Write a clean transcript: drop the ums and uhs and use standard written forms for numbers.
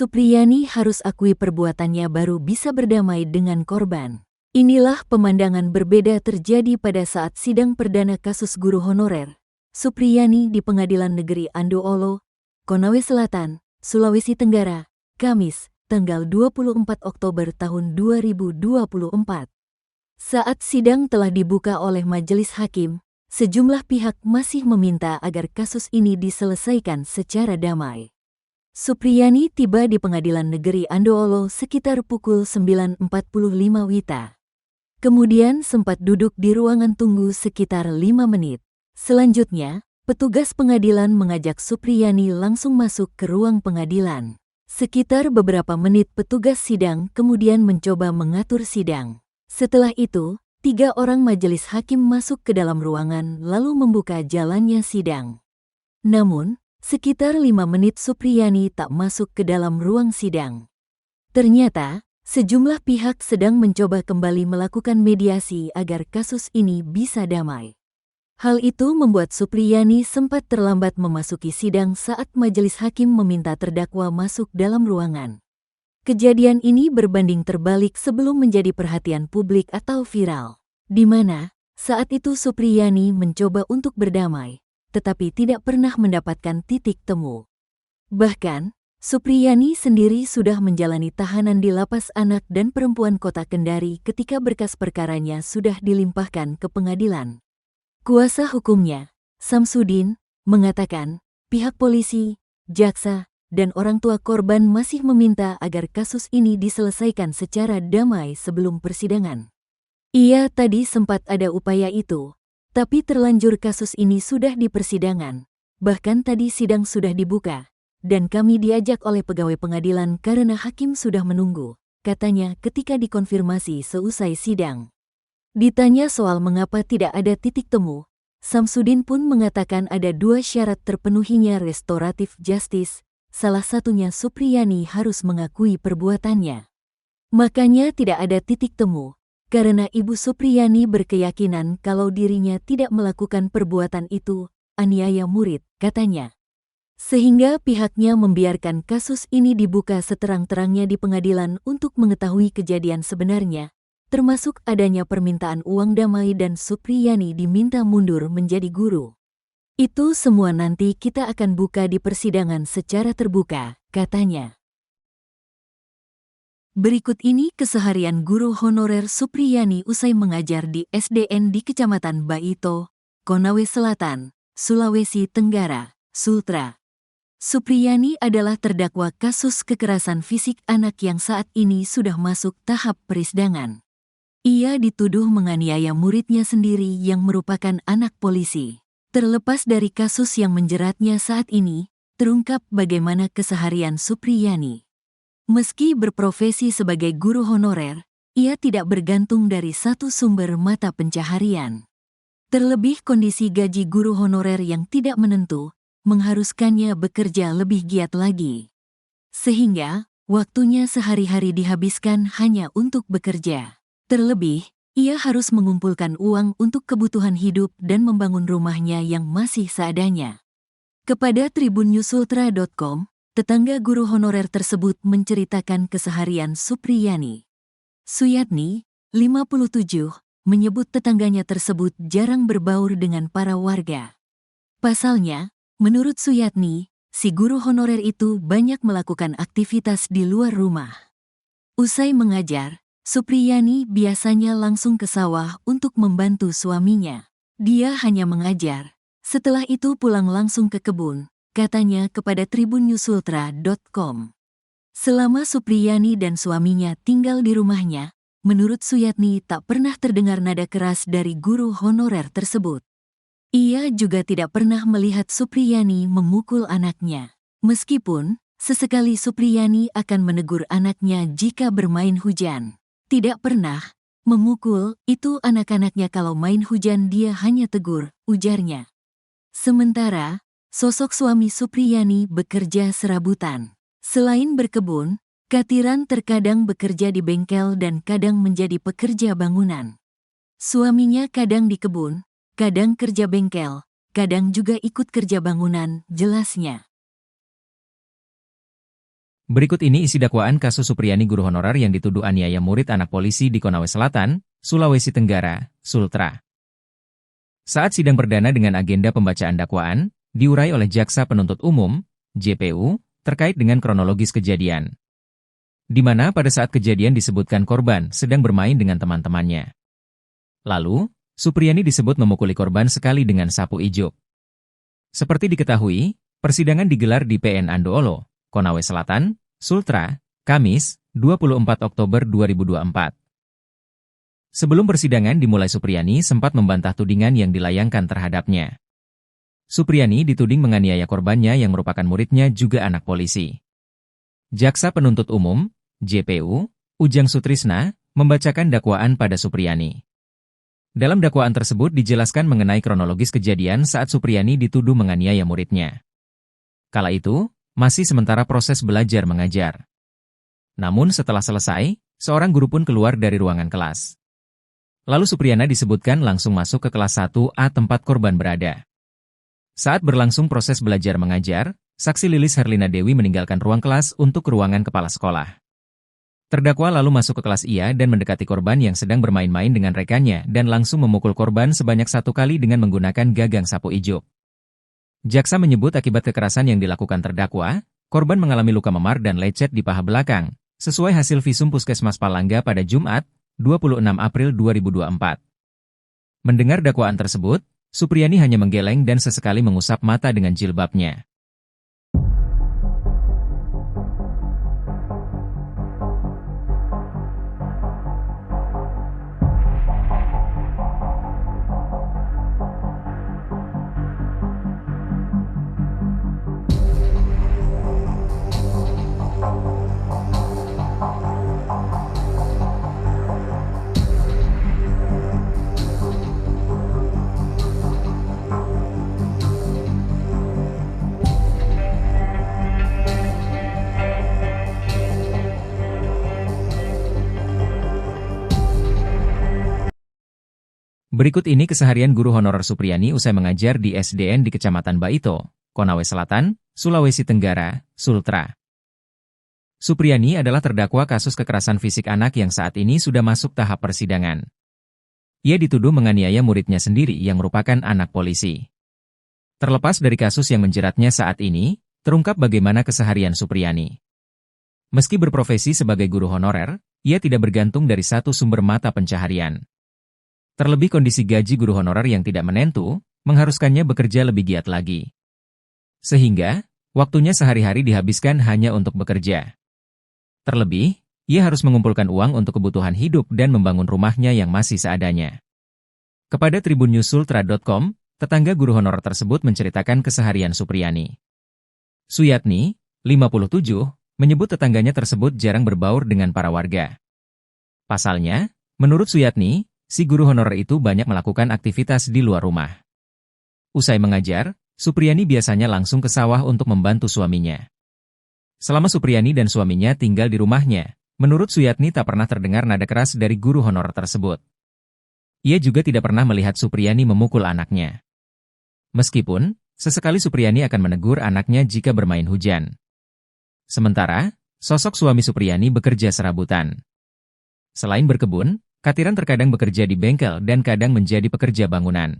Supriyani harus akui perbuatannya baru bisa berdamai dengan korban. Inilah pemandangan berbeda terjadi pada saat sidang perdana kasus guru honorer Supriyani di Pengadilan Negeri Andoolo, Konawe Selatan, Sulawesi Tenggara, Kamis, tanggal 24 Oktober tahun 2024. Saat sidang telah dibuka oleh majelis hakim, sejumlah pihak masih meminta agar kasus ini diselesaikan secara damai. Supriyani tiba di Pengadilan Negeri Andoolo sekitar pukul 9.45 WITA. Kemudian sempat duduk di ruangan tunggu sekitar 5 menit. Selanjutnya, petugas pengadilan mengajak Supriyani langsung masuk ke ruang pengadilan. Sekitar beberapa menit petugas sidang kemudian mencoba mengatur sidang. Setelah itu, 3 orang majelis hakim masuk ke dalam ruangan lalu membuka jalannya sidang. Namun, sekitar 5 menit Supriyani tak masuk ke dalam ruang sidang. Ternyata, sejumlah pihak sedang mencoba kembali melakukan mediasi agar kasus ini bisa damai. Hal itu membuat Supriyani sempat terlambat memasuki sidang saat majelis hakim meminta terdakwa masuk dalam ruangan. Kejadian ini berbanding terbalik sebelum menjadi perhatian publik atau viral, di mana saat itu Supriyani mencoba untuk berdamai, tetapi tidak pernah mendapatkan titik temu. Bahkan, Supriyani sendiri sudah menjalani tahanan di Lapas Anak dan Perempuan Kota Kendari ketika berkas perkaranya sudah dilimpahkan ke pengadilan. Kuasa hukumnya, Samsudin, mengatakan pihak polisi, jaksa, dan orang tua korban masih meminta agar kasus ini diselesaikan secara damai sebelum persidangan. Ia tadi sempat ada upaya itu, tapi terlanjur kasus ini sudah di persidangan, bahkan tadi sidang sudah dibuka, dan kami diajak oleh pegawai pengadilan karena hakim sudah menunggu, katanya ketika dikonfirmasi seusai sidang. Ditanya soal mengapa tidak ada titik temu, Samsudin pun mengatakan ada 2 syarat terpenuhinya restoratif justice, salah satunya Supriyani harus mengakui perbuatannya. Makanya tidak ada titik temu, karena Ibu Supriyani berkeyakinan kalau dirinya tidak melakukan perbuatan itu, aniaya murid, katanya. Sehingga pihaknya membiarkan kasus ini dibuka seterang-terangnya di pengadilan untuk mengetahui kejadian sebenarnya, termasuk adanya permintaan uang damai dan Supriyani diminta mundur menjadi guru. Itu semua nanti kita akan buka di persidangan secara terbuka, katanya. Berikut ini keseharian guru honorer Supriyani usai mengajar di SDN di Kecamatan Baito, Konawe Selatan, Sulawesi Tenggara, Sultra. Supriyani adalah terdakwa kasus kekerasan fisik anak yang saat ini sudah masuk tahap persidangan. Ia dituduh menganiaya muridnya sendiri yang merupakan anak polisi. Terlepas dari kasus yang menjeratnya saat ini, terungkap bagaimana keseharian Supriyani. Meski berprofesi sebagai guru honorer, ia tidak bergantung dari satu sumber mata pencaharian. Terlebih kondisi gaji guru honorer yang tidak menentu, mengharuskannya bekerja lebih giat lagi. Sehingga, waktunya sehari-hari dihabiskan hanya untuk bekerja. Terlebih, ia harus mengumpulkan uang untuk kebutuhan hidup dan membangun rumahnya yang masih seadanya. Kepada tribunnyusultra.com, tetangga guru honorer tersebut menceritakan keseharian Supriyani. Suyatni, 57, menyebut tetangganya tersebut jarang berbaur dengan para warga. Pasalnya, menurut Suyatni, si guru honorer itu banyak melakukan aktivitas di luar rumah. Usai mengajar, Supriyani biasanya langsung ke sawah untuk membantu suaminya. Dia hanya mengajar, setelah itu pulang langsung ke kebun, katanya kepada tribunnyusultra.com. Selama Supriyani dan suaminya tinggal di rumahnya, menurut Suyatni tak pernah terdengar nada keras dari guru honorer tersebut. Ia juga tidak pernah melihat Supriyani memukul anaknya. Meskipun, sesekali Supriyani akan menegur anaknya jika bermain hujan. Tidak pernah memukul, itu anak-anaknya kalau main hujan dia hanya tegur, ujarnya. Sementara, sosok suami Supriyani bekerja serabutan. Selain berkebun, Katiran terkadang bekerja di bengkel dan kadang menjadi pekerja bangunan. Suaminya kadang di kebun, kadang kerja bengkel, kadang juga ikut kerja bangunan, jelasnya. Berikut ini isi dakwaan kasus Supriyani guru honorer yang dituduh aniaya murid anak polisi di Konawe Selatan, Sulawesi Tenggara, Sultra. Saat sidang perdana dengan agenda pembacaan dakwaan, diurai oleh Jaksa Penuntut Umum, JPU, terkait dengan kronologis kejadian. Di mana pada saat kejadian disebutkan korban sedang bermain dengan teman-temannya. Lalu, Supriyani disebut memukuli korban sekali dengan sapu ijuk. Seperti diketahui, persidangan digelar di PN Andoolo, Konawe Selatan, Sultra, Kamis, 24 Oktober 2024. Sebelum persidangan dimulai, Supriyani sempat membantah tudingan yang dilayangkan terhadapnya. Supriyani dituding menganiaya korbannya yang merupakan muridnya juga anak polisi. Jaksa Penuntut Umum, JPU, Ujang Sutrisna, membacakan dakwaan pada Supriyani. Dalam dakwaan tersebut dijelaskan mengenai kronologis kejadian saat Supriyani dituduh menganiaya muridnya. Kala itu, masih sementara proses belajar mengajar. Namun setelah selesai, seorang guru pun keluar dari ruangan kelas. Lalu Supriyani disebutkan langsung masuk ke kelas 1A tempat korban berada. Saat berlangsung proses belajar mengajar, saksi Lilis Herlina Dewi meninggalkan ruang kelas untuk ke ruangan kepala sekolah. Terdakwa lalu masuk ke kelas IA dan mendekati korban yang sedang bermain-main dengan rekannya dan langsung memukul korban sebanyak 1 kali dengan menggunakan gagang sapu ijuk. Jaksa menyebut akibat kekerasan yang dilakukan terdakwa, korban mengalami luka memar dan lecet di paha belakang, sesuai hasil visum Puskesmas Palangga pada Jumat, 26 April 2024. Mendengar dakwaan tersebut, Supriyani hanya menggeleng dan sesekali mengusap mata dengan jilbabnya. Berikut ini keseharian guru honorer Supriyani usai mengajar di SDN di Kecamatan Baito, Konawe Selatan, Sulawesi Tenggara, Sultra. Supriyani adalah terdakwa kasus kekerasan fisik anak yang saat ini sudah masuk tahap persidangan. Ia dituduh menganiaya muridnya sendiri yang merupakan anak polisi. Terlepas dari kasus yang menjeratnya saat ini, terungkap bagaimana keseharian Supriyani. Meski berprofesi sebagai guru honorer, ia tidak bergantung dari satu sumber mata pencaharian. Terlebih kondisi gaji guru honorer yang tidak menentu, mengharuskannya bekerja lebih giat lagi. Sehingga, waktunya sehari-hari dihabiskan hanya untuk bekerja. Terlebih, ia harus mengumpulkan uang untuk kebutuhan hidup dan membangun rumahnya yang masih seadanya. Kepada tribunnews.sultra.com, tetangga guru honorer tersebut menceritakan keseharian Supriyani. Suyatni, 57, menyebut tetangganya tersebut jarang berbaur dengan para warga. Pasalnya, menurut Suyatni, si guru honorer itu banyak melakukan aktivitas di luar rumah. Usai mengajar, Supriyani biasanya langsung ke sawah untuk membantu suaminya. Selama Supriyani dan suaminya tinggal di rumahnya, menurut Suyatni tak pernah terdengar nada keras dari guru honorer tersebut. Ia juga tidak pernah melihat Supriyani memukul anaknya. Meskipun, sesekali Supriyani akan menegur anaknya jika bermain hujan. Sementara, sosok suami Supriyani bekerja serabutan. Selain berkebun, Katiran terkadang bekerja di bengkel dan kadang menjadi pekerja bangunan.